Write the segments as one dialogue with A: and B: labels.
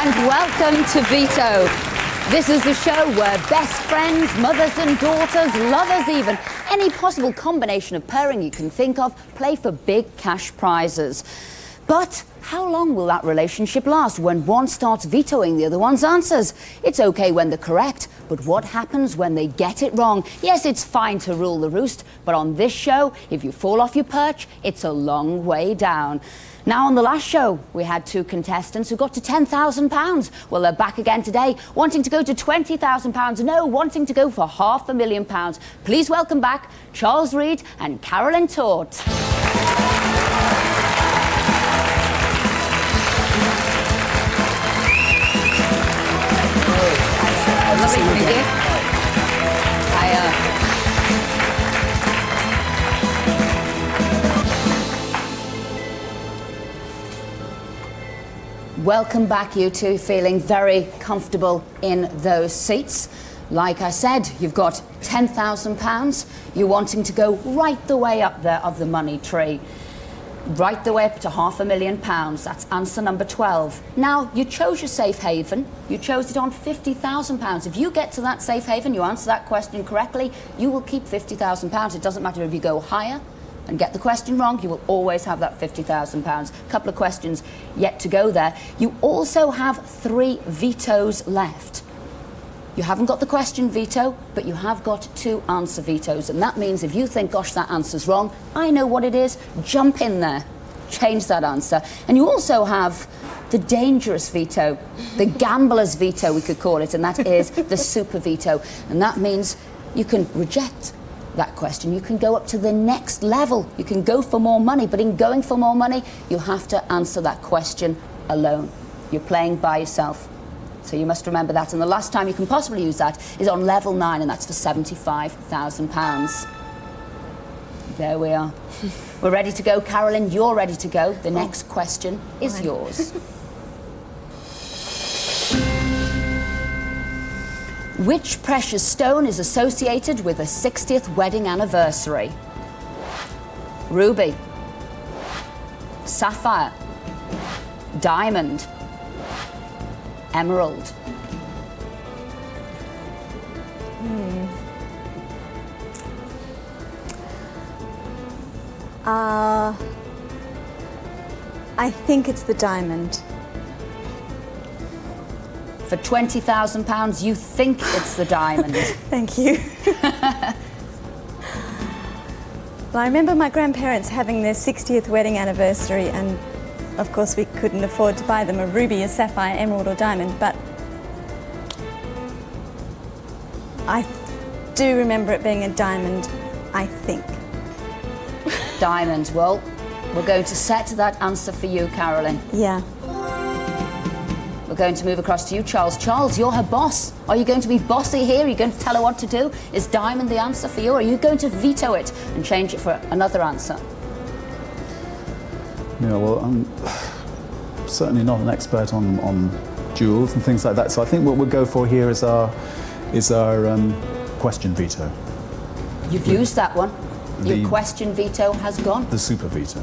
A: and welcome to Veto. This is the show where best friends, mothers and daughters, lovers even, any possible combination of pairing you can think of, play for big cash prizes. But how long will that relationship last when one starts vetoing the other one's answers? It's okay when they're correct, but what happens when they get it wrong? Yes, it's fine to rule the roost, but on this show, if you fall off your perch, it's a long way down. Now, on the last show, we had two contestants who got to £10,000. Well, they're back again today, wanting to go to £20,000. No, wanting to go for £500,000. Please welcome back Charles Reed and Carolyn Tort. Lovely to meet you. Welcome back, you two, feeling very comfortable in those seats. Like I said, you've got £10,000. You're wanting to go right the way up there of the money tree. Right the way up to £500,000. That's answer number 12. Now, you chose your safe haven. You chose it on £50,000. If you get to that safe haven, you answer that question correctly, you will keep £50,000. It doesn't matter if you go higher and get the question wrong, you will always have that £50,000. A couple of questions yet to go there. You also have 3 vetoes left. You haven't got the question veto, but you have got 2 answer vetoes. And that means if you think, gosh, that answer's wrong, I know what it is, jump in there, change that answer. And you also have the dangerous veto, the gambler's veto, we could call it, and that is the super veto. And that means you can reject that question. You can go up to the next level. You can go for more money, but in going for more money, you have to answer that question alone. You're playing by yourself. So you must remember that. And the last time you can possibly use that is on level 9, and that's for £75,000. There we are. We're ready to go. Carolyn, you're ready to go. The next question is yours. Which precious stone is associated with a 60th wedding anniversary? Ruby, sapphire, diamond, emerald.
B: I think it's the diamond.
A: For £20,000, you think it's the diamond.
B: Thank you. Well, I remember my grandparents having their 60th wedding anniversary, and of course we couldn't afford to buy them a ruby, a sapphire, emerald or diamond, but I do remember it being a diamond, I think.
A: Diamond. Well, we're going to set that answer for you, Carolyn.
B: Yeah.
A: We're going to move across to you, Charles. Charles, you're her boss. Are you going to be bossy here? Are you going to tell her what to do? Is diamond the answer for you, or are you going to veto it and change it for another answer?
C: Yeah, well, I'm certainly not an expert on jewels and things like that, so I think what we'll go for here is our question veto.
A: You've used that one. Your question veto has gone.
C: The super veto.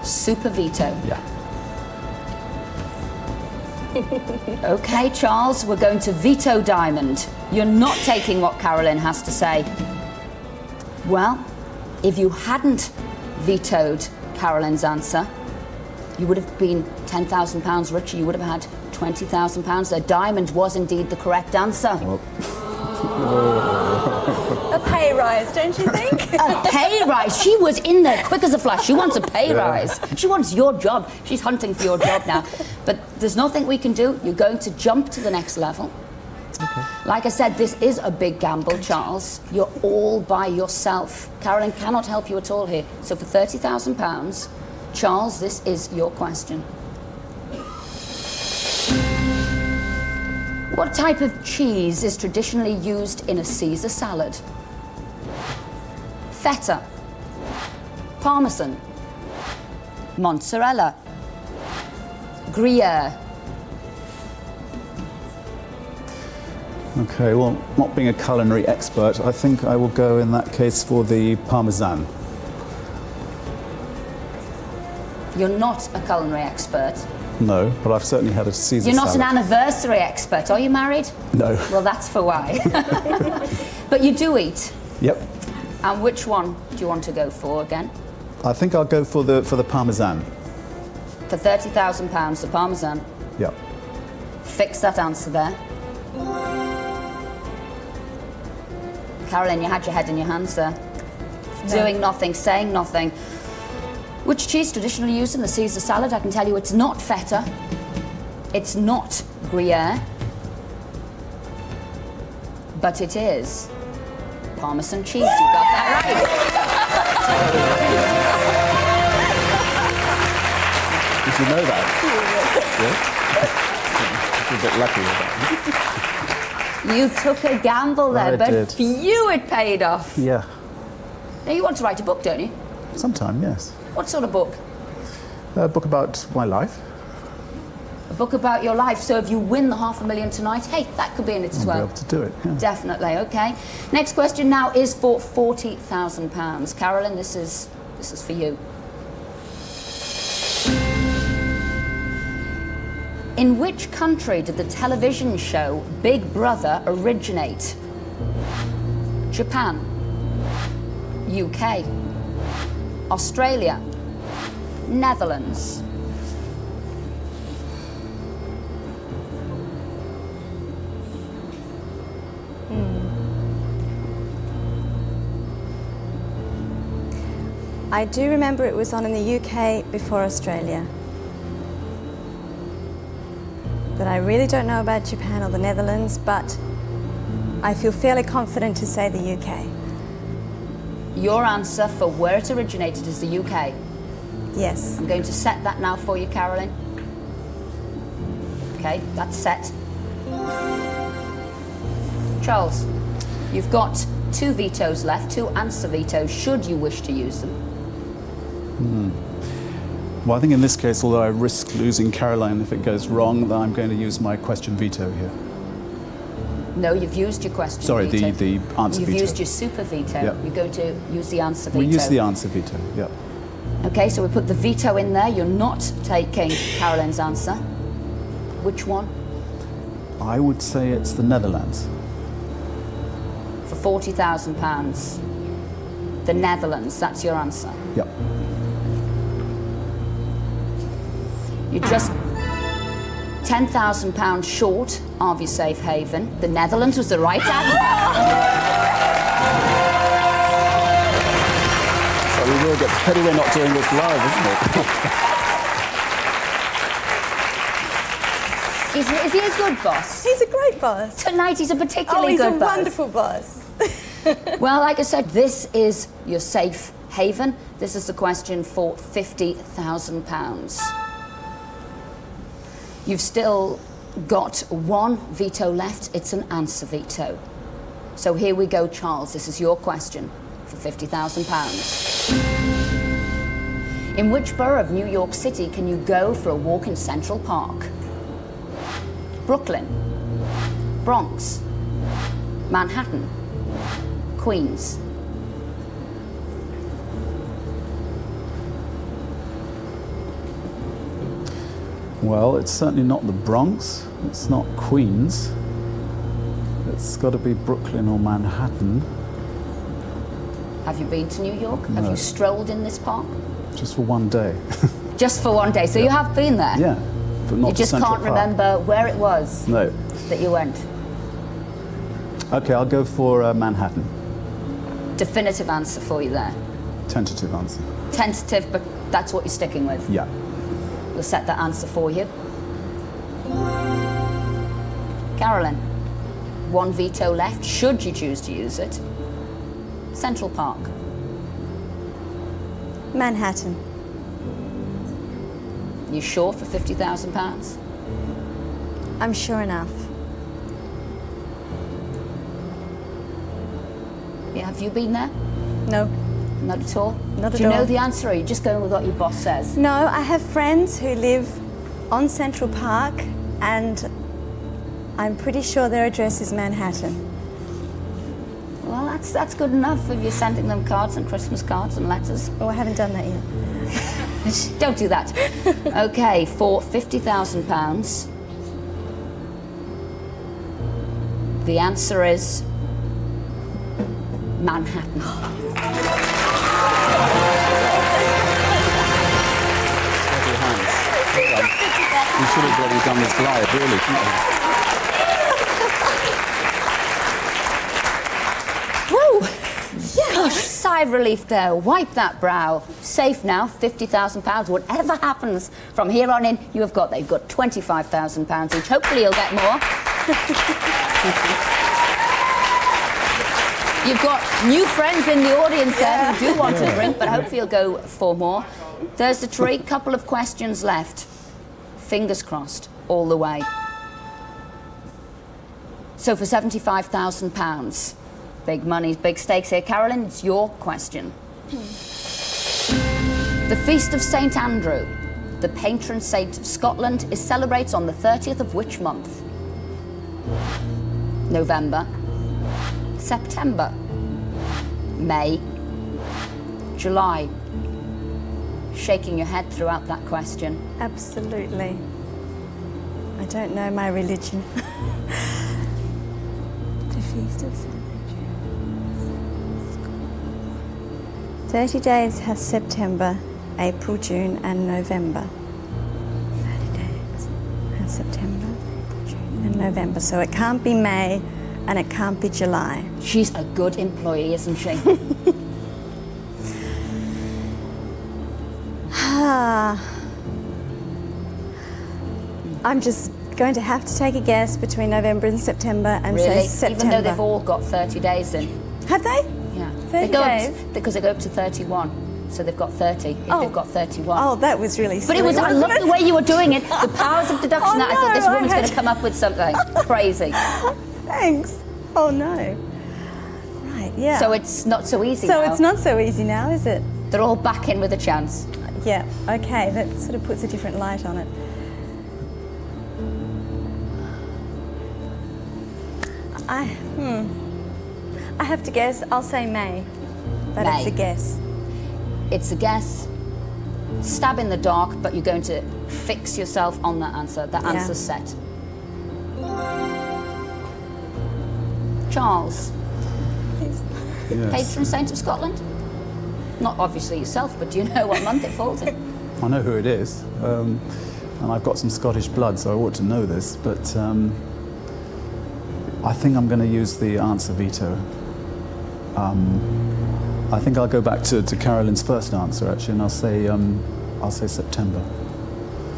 A: Super veto.
C: Yeah.
A: Okay, Charles, we're going to veto diamond. You're not taking what Carolyn has to say. Well, if you hadn't vetoed Carolyn's answer, you would have been £10,000 richer. You would have had £20,000. The diamond was indeed the correct answer.
C: Well.
B: A pay rise, don't you think?
A: A pay rise? She was in there quick as a flash. She wants a pay rise. She wants your job. She's hunting for your job now. But there's nothing we can do. You're going to jump to the next level. Okay. Like I said, this is a big gamble, Charles. You're all by yourself. Carolyn cannot help you at all here. So for £30,000, Charles, this is your question. What type of cheese is traditionally used in a Caesar salad? Feta, Parmesan, mozzarella, Gruyere.
C: Okay, well, not being a culinary expert, I think I will go in that case for the Parmesan.
A: You're not a culinary expert.
C: No, but I've certainly had a Caesar
A: You're not
C: salad.
A: an anniversary expert. Are you married?
C: No.
A: Well, that's for why. But you do eat.
C: Yep.
A: And which one do you want to go for again?
C: I think I'll go for the Parmesan.
A: For £30,000, the Parmesan.
C: Yep.
A: Fix that answer there. Carolyn, you had your head in your hands there.
B: No.
A: Doing nothing, saying nothing. Which cheese traditionally used in the Caesar salad? I can tell you it's not feta. It's not Gruyere. But it is Parmesan cheese. You got that right.
C: Did you know that? Yeah. A bit lucky with that.
A: You took a gamble there,
C: I
A: but
C: did.
A: for you it paid off.
C: Yeah.
A: Now you want to write a book, don't you?
C: Sometime, yes.
A: What sort of book?
C: A book about my life.
A: A book about your life. So if you win the £500,000 tonight, hey, that could be in it as
C: I'll
A: well.
C: be able to do it. Yeah.
A: Definitely. Okay. Next question now is for £40,000. Carolyn, this is for you. In which country did the television show Big Brother originate? Japan, UK, Australia, Netherlands.
B: I do remember it was on in the UK before Australia. But I really don't know about Japan or the Netherlands, but I feel fairly confident to say the UK.
A: Your answer for where it originated is the UK.
B: Yes.
A: I'm going to set that now for you, Carolyn. Okay, that's set. Charles, you've got 2 vetoes left, 2 answer vetoes, should you wish to use them.
C: Well, I think in this case, although I risk losing Caroline if it goes wrong, then I'm going to use my question veto here.
A: No, you've used your question
C: Sorry,
A: veto.
C: the answer
A: You've
C: veto.
A: used your super veto.
C: Yep.
A: You're going to use the answer veto.
C: We use the answer veto, yep.
A: Okay, so we put the veto in there. You're not taking Carolyn's answer. Which one?
C: I would say it's the Netherlands.
A: For £40,000. The Netherlands, that's your answer.
C: Yep.
A: You're just £10,000 short of your safe haven. The Netherlands was the right answer.
C: So we will get pity we're not doing this live, isn't it?
A: Is he a good boss?
B: He's a great boss.
A: Tonight he's a particularly good
B: he's a
A: boss.
B: wonderful boss.
A: Well, like I said, this is your safe haven. This is the question for £50,000. You've still got 1 veto left. It's an answer veto. So here we go, Charles. This is your question for £50,000. In which borough of New York City can you go for a walk in Central Park? Brooklyn, Bronx, Manhattan, Queens.
C: Well, it's certainly not the Bronx. It's not Queens. It's got to be Brooklyn or Manhattan.
A: Have you been to New York?
C: No.
A: Have you strolled in this park?
C: Just for one day.
A: Just for one day. So you have been there?
C: Yeah, but not
A: You
C: to
A: just
C: Central
A: can't
C: Park.
A: remember where it was
C: No.
A: that you went.
C: Okay, I'll go for Manhattan.
A: Definitive answer for you there.
C: Tentative answer.
A: Tentative, but that's what you're sticking with.
C: Yeah.
A: We'll set that answer for you. Carolyn, 1 veto left, should you choose to use it. Central Park.
B: Manhattan.
A: You sure for £50,000?
B: I'm sure enough.
A: Yeah, have you been there?
B: No.
A: Not at all?
B: Not
A: Do
B: at
A: you know
B: all.
A: the answer, or are you just going with what your boss says?
B: No, I have friends who live on Central Park, and I'm pretty sure their address is Manhattan.
A: Well, that's good enough if you're sending them cards and Christmas cards and letters.
B: Oh, I haven't done that yet.
A: Don't do that. Okay, for £50,000, the answer is Manhattan.
C: Steady hands. You should have bloody done this live, really, shouldn't you?
A: Woo! Gosh, sigh of relief there. Wipe that brow. Safe now, £50,000. Whatever happens from here on in, they've got £25,000 each. Hopefully you'll get more. You've got new friends in the audience there who do want a drink, but hopefully you'll go for more. There's the tree. Couple of questions left. Fingers crossed, all the way. So for £75,000, big money, big stakes here. Carolyn, it's your question. The Feast of St Andrew, the patron saint of Scotland, is celebrated on the 30th of which month? November, September, May, July. Shaking your head throughout that question.
B: Absolutely. I don't know my religion. The Feast of St. Andrew. 30 days has September, April, June and November. 30 days has September, April, June and November. So it can't be May and it can't be July.
A: She's a good employee, isn't she?
B: I'm just going to have to take a guess between November and September and
A: Really?
B: say September.
A: Even though they've all got 30 days in.
B: Have they?
A: Yeah.
B: 30 days?
A: Because they go up to 31. So they've got 30 if they've got 31.
B: Oh, that was really
A: But
B: silly,
A: it was, I
B: wasn't
A: loved the way you were doing it. The powers of deduction.
B: Oh,
A: I thought this
B: no,
A: woman's
B: I
A: going
B: had-
A: to come up with something crazy.
B: Thanks. Oh, no. Right, yeah.
A: So it's not so easy
B: So
A: now.
B: it's not so easy now, is it?
A: They're all back in with a chance.
B: Yeah, okay. That sort of puts a different light on it. I have to guess. I'll say May. But
A: May.
B: it's a guess.
A: It's a guess. Stab in the dark, but you're going to fix yourself on that answer. That
B: Yeah.
A: answer's set. Charles,
B: Please.
C: Yes.
A: patron saint of Scotland? Not obviously yourself, but do you know what month it falls in?
C: I know who it is, and I've got some Scottish blood, so I ought to know this, but I think I'm going to use the answer veto. I think I'll go back to Carolyn's first answer, actually, and I'll say September.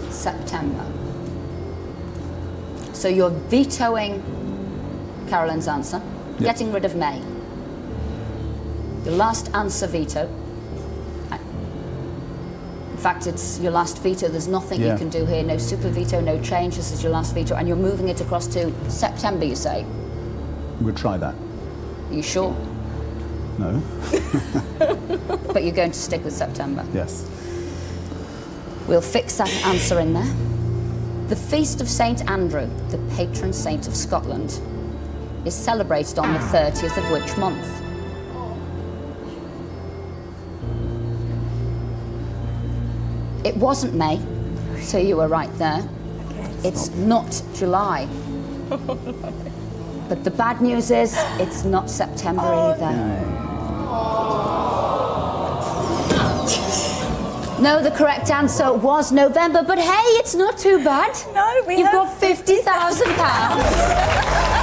A: September. So you're vetoing Carolyn's answer, getting rid of May. Your last answer veto. In fact, it's your last veto. There's nothing you can do here. No super veto, no change. This is your last veto, and you're moving it across to September, you say?
C: We'll try that.
A: Are you sure?
C: No?
A: But you're going to stick with September.
C: Yes.
A: We'll fix that answer in there. The Feast of St Andrew, the patron saint of Scotland, is celebrated on the 30th of which month? It wasn't May, so you were right there. It's not July. But the bad news is, it's not September either. No, the correct answer was November, but hey, it's not too bad.
B: No,
A: You've got £50,000.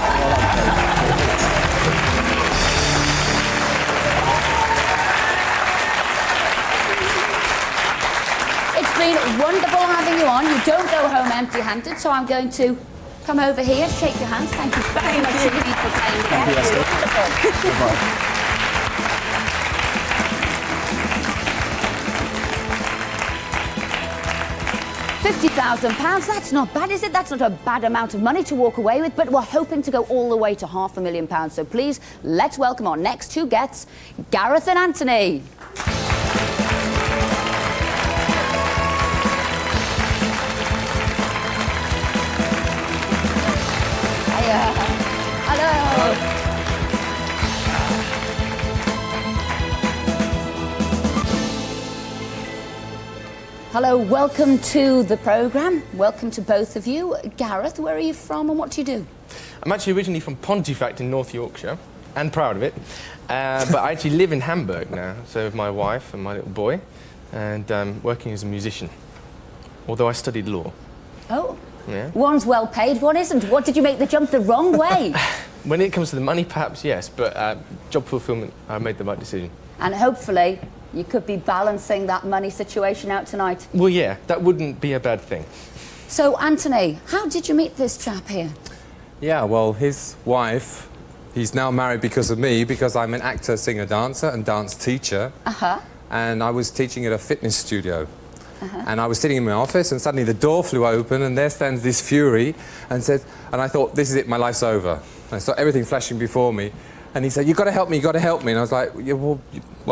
A: It's been wonderful having you on. You don't go home empty-handed, so I'm going to come over here, shake your hands. Thank you very much indeed for playing the game.
C: you, Esther.
A: Wonderful.
C: Goodbye.
A: £50,000, that's not bad, is it? That's not a bad amount of money to walk away with, but we're hoping to go all the way to £500,000. So please, let's welcome our next two guests, Gareth and Anthony. Hiya. Hello. Hello, welcome to the programme. Welcome to both of you. Gareth, where are you from and what do you do?
D: I'm actually originally from Pontefract in North Yorkshire, and proud of it. But I actually live in Hamburg now, so with my wife and my little boy, and working as a musician. Although I studied law.
A: Oh,
D: Yeah.
A: One's well paid, one isn't. What did you make the jump the wrong way?
D: When it comes to the money, perhaps yes, but job fulfillment, I made the right decision.
A: And hopefully you could be balancing that money situation out tonight.
D: Well, yeah, that wouldn't be a bad thing.
A: So, Anthony, how did you meet this chap here?
E: Yeah, well, his wife, he's now married because of me, because I'm an actor, singer, dancer and dance teacher.
A: Uh-huh.
E: And I was teaching at a fitness studio. And I was sitting in my office and suddenly the door flew open and there stands this fury and I thought, this is it, my life's over. And I saw everything flashing before me. And he said, you've got to help me, you've got to help me. And I was like, yeah, well,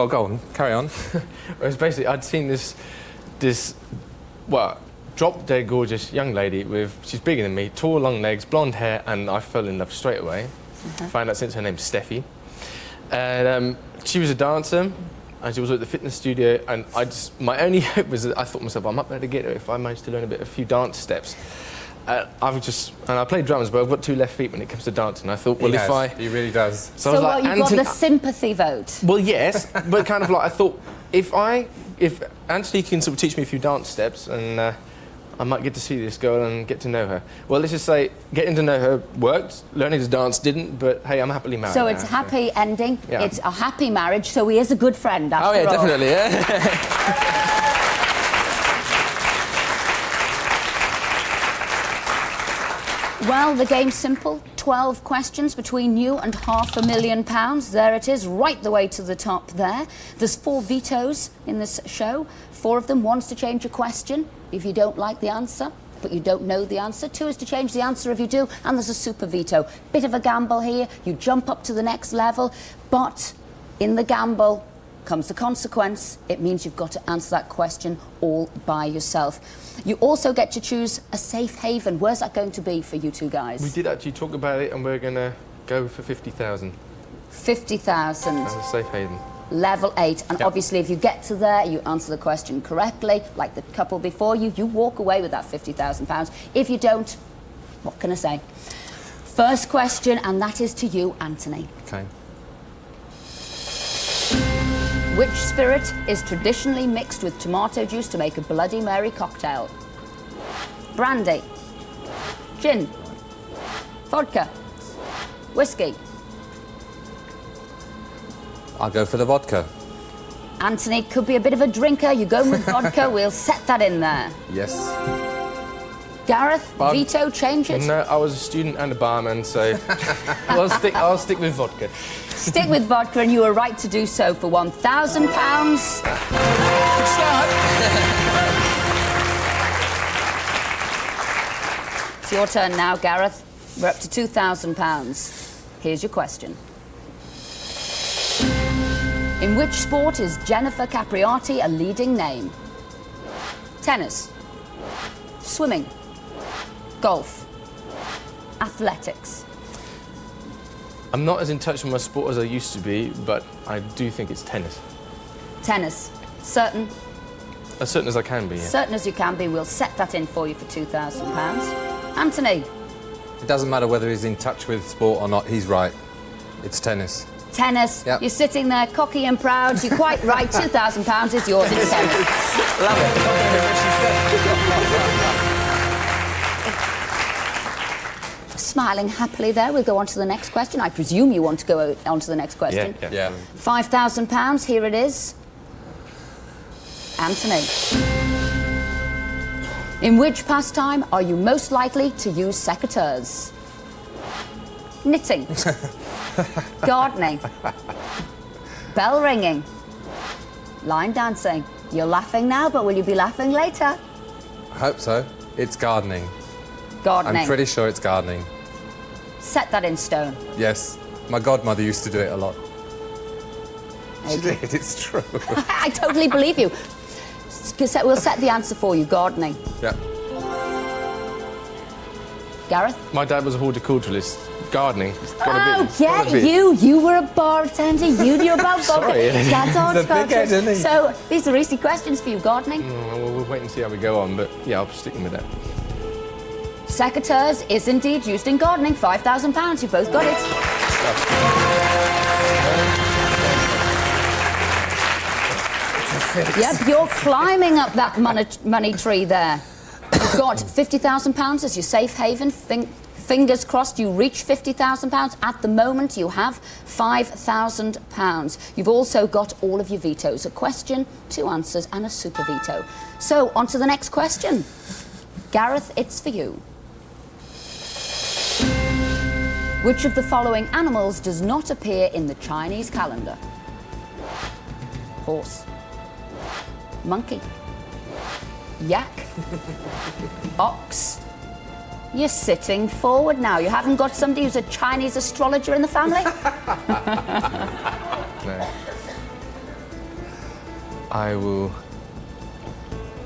E: go on, carry on.
D: It was basically, I'd seen this drop-dead gorgeous young lady she's bigger than me, tall, long legs, blonde hair, and I fell in love straight away. Found out since her name's Steffi. And she was a dancer, and she was at the fitness studio, and my only hope was that I thought to myself, I might be able to get her if I managed to learn a few dance steps. And I play drums, but I've got 2 left feet when it comes to dancing. I thought, well,
E: He really does.
D: So I was like,
A: you got the sympathy vote?
D: Well, yes, but kind of like, I thought, if Anthony can sort of teach me a few dance steps, and I might get to see this girl and get to know her. Well, let's just say, getting to know her worked, learning to dance didn't, but hey, I'm happily married
A: So
D: now,
A: it's a happy ending,
D: Yeah.
A: it's a happy marriage, so he is a good friend after all.
D: Oh, yeah, definitely, yeah.
A: Well, the game's simple. 12 questions between you and £500,000. There it is, right the way to the top there. There's 4 vetoes in this show. 4 of them. One's to change a question if you don't like the answer, but you don't know the answer. 2 is to change the answer if you do, and there's a super veto. Bit of a gamble here. You jump up to the next level, but in the gamble comes the consequence. It means you've got to answer that question all by yourself. You also get to choose a safe haven. Where's that going to be for you two guys?
D: We did actually talk about it, and we're going to go for 50,000
A: 50,000.
D: as a safe haven.
A: Level 8. And
D: Yep.
A: obviously, if you get to there, you answer the question correctly, like the couple before you, you walk away with that £50,000. If you don't, what can I say? First question, and that is to you, Anthony.
E: Okay.
A: Which spirit is traditionally mixed with tomato juice to make a Bloody Mary cocktail? Brandy, gin, vodka, whiskey.
E: I'll go for the vodka.
A: Anthony could be a bit of a drinker. You go with vodka. We'll set that in there.
E: Yes.
A: Gareth, veto, change it.
D: No, I was a student and a barman, so I'll stick with vodka.
A: Stick with vodka, and you were right to do so for £1,000.
D: Good start.
A: It's your turn now, Gareth. We're up to £2,000. Here's your question. In which sport is Jennifer Capriati a leading name? Tennis, swimming, golf, athletics.
D: I'm not as in touch with my sport as I used to be, but I do think it's tennis.
A: Tennis. Certain?
D: As certain as I can be, yeah.
A: Certain as you can be. We'll set that in for you for £2,000. Anthony.
E: It doesn't matter whether he's in touch with sport or not, he's right. It's tennis.
A: Tennis.
E: Yep.
A: You're sitting there cocky and proud. You're quite right. £2,000 is yours in tennis.
D: Love
A: Smiling happily there. We'll go on to the next question. I presume you want to go on to the next question.
E: Yeah.
A: £5,000. Here it is. Anthony. In which pastime are you most likely to use secateurs? Knitting. Gardening. Bell ringing. Line dancing. You're laughing now, but will you be laughing later?
E: I hope so. It's gardening.
A: Gardening.
E: I'm pretty sure it's gardening.
A: Set that in stone.
E: Yes. My godmother used to do it a lot. She
A: Okay.
E: did, it's true.
A: I totally believe you. We'll set the answer for you. Gardening.
E: Yeah.
A: Gareth?
D: My dad was a horticulturalist, gardening. It's gotta
A: Oh,
D: be. It's gotta be.
A: you were a bartender, you knew about
D: Sorry.
A: That's all
E: He's a big head, isn't he?
A: So, these are easy questions for you, gardening.
D: Well, we'll wait and see how we go on, but yeah, I'll stick with that.
A: Secateurs is indeed used in gardening. £5,000. You both got it. Yep, you're climbing up that money tree there. You've got £50,000 as your safe haven. Fingers crossed you reach £50,000. At the moment, you have £5,000. You've also got all of your vetoes. A question, 2 answers, and a super veto. So, on to the next question. Gareth, it's for you. Which of the following animals does not appear in the Chinese calendar? Horse. Monkey. Yak. Ox. You're sitting forward now. You haven't got somebody who's a Chinese astrologer in the family?
D: No. I will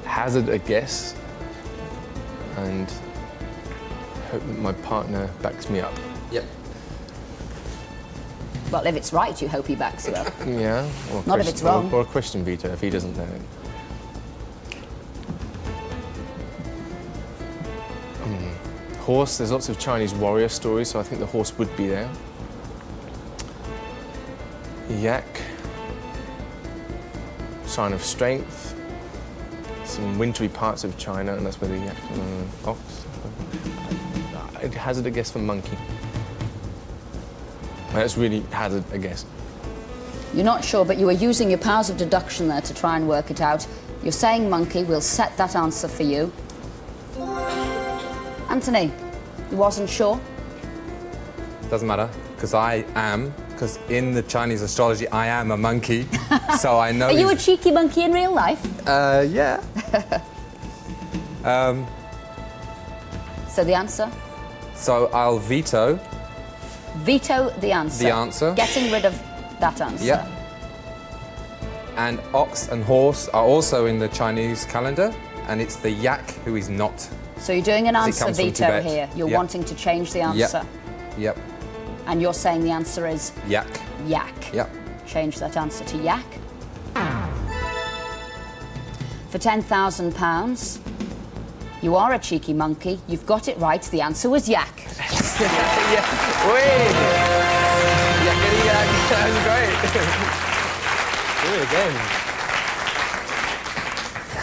D: hazard a guess and hope that my partner backs me up.
E: Yep.
A: Well, if it's right, you hope he backs you up.
D: Yeah. Or
A: Not if it's wrong.
D: Or a question veto if he doesn't know it. Horse, there's lots of Chinese warrior stories, so I think the horse would be there. Yak, sign of strength. Some wintry parts of China, and that's where the yak. Ox. I'd hazard a guess for monkey. That's really hazard a guess.
A: You're not sure, but you were using your powers of deduction there to try and work it out. You're saying monkey. We'll set that answer for you. Anthony, you wasn't sure?
E: Doesn't matter, because in the Chinese astrology, I am a monkey, so I know.
A: Are you a cheeky monkey in real life?
E: Yeah.
A: So the answer?
E: So I'll veto.
A: Veto the answer.
E: The answer.
A: Getting rid of that answer.
E: Yep. And ox and horse are also in the Chinese calendar, and it's the yak who is not.
A: So you're doing an
E: It
A: answer
E: comes from
A: veto
E: Tibet.
A: here. You're
E: Yep.
A: wanting to change the answer.
E: Yep.
A: And you're saying the answer is
E: Yak.
A: yak.
E: Yep.
A: Change that answer to yak. For £10,000, you are a cheeky monkey. You've got it right. The answer was yak.
D: Yeah. Wait. Yak. That's great. Do it again.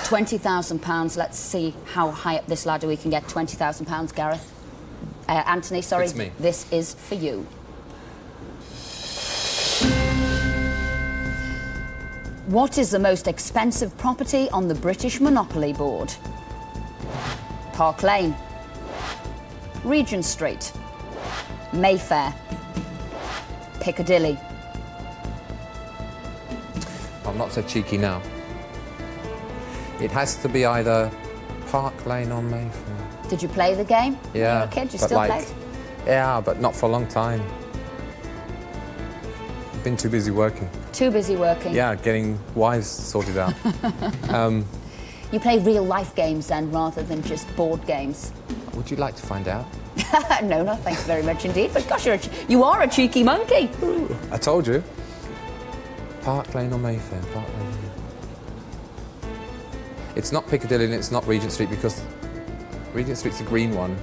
A: £20,000. Let's see how high up this ladder we can get. £20,000, Gareth. Anthony, sorry.
E: It's me.
A: This is for you. What is the most expensive property on the British Monopoly Board? Park Lane, Regent Street, Mayfair, Piccadilly.
E: I'm not so cheeky now. It has to be either Park Lane or Mayfair.
A: Did you play the game when you
E: Yeah.
A: were a kid? You
E: but
A: still
E: like,
A: played?
E: Yeah, but not for a long time. I've been too busy working.
A: Too busy working.
E: Yeah, getting wives sorted out.
A: You play real life games then, rather than just board games.
E: Would you like to find out?
A: No, thanks very much indeed. But gosh, you are a cheeky monkey.
E: I told you. Park Lane or Mayfair? Park Lane. It's not Piccadilly and it's not Regent Street because Regent Street's the green one.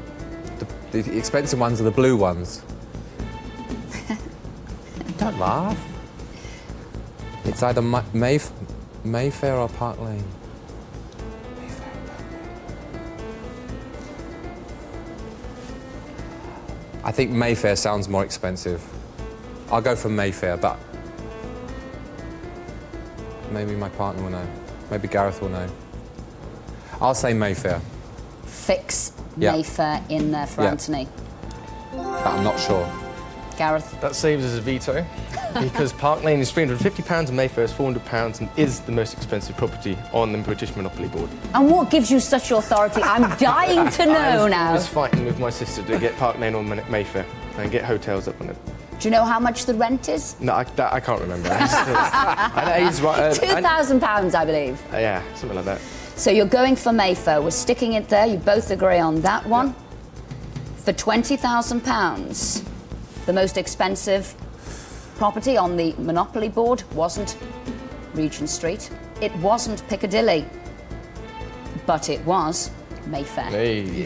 E: The expensive ones are the blue ones. Don't laugh. It's either Mayfair or Park Lane. I think Mayfair sounds more expensive. I'll go for Mayfair, but maybe my partner will know. Maybe Gareth will know. I'll say Mayfair,
A: Fix
E: Yeah.
A: Mayfair in there for
E: Yeah.
A: Anthony.
E: but I'm not sure.
A: Gareth,
D: That saves us a veto because Park Lane is £350 and Mayfair is £400 and is the most expensive property on the British Monopoly Board.
A: and what gives you such authority? I'm dying to know
D: I
A: now.
D: was fighting with my sister to get Park Lane on Mayfair and get hotels up on it.
A: Do you know how much the rent is?
D: No, I can't remember. He's right.
A: £2,000, I believe.
D: Yeah, something like that.
A: So you're going for Mayfair. We're sticking it there. You both agree on that one. For £20,000, The most expensive property on the Monopoly board wasn't Regent Street, it wasn't Piccadilly, but it was Mayfair.
D: Hey.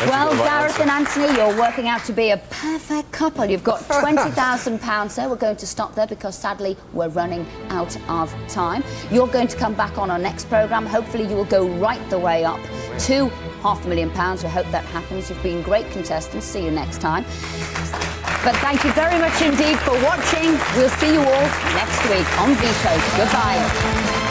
A: Well, Gareth and Anthony, you're working out to be a perfect couple. You've got £20,000 there. We're going to stop there because sadly we're running out of time. You're going to come back on our next programme. Hopefully you will go right the way up to £500,000. We hope that happens. You've been great contestants. See you next time. But thank you very much indeed for watching. We'll see you all next week on Veto. Goodbye.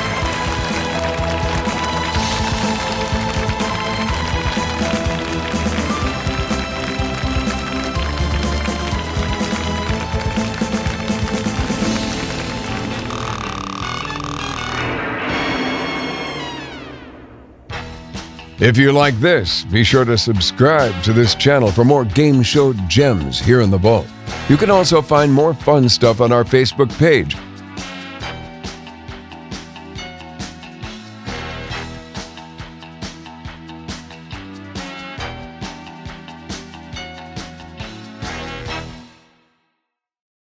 F: If you like this, be sure to subscribe to this channel for more game show gems here in the vault. You can also find more fun stuff on our Facebook page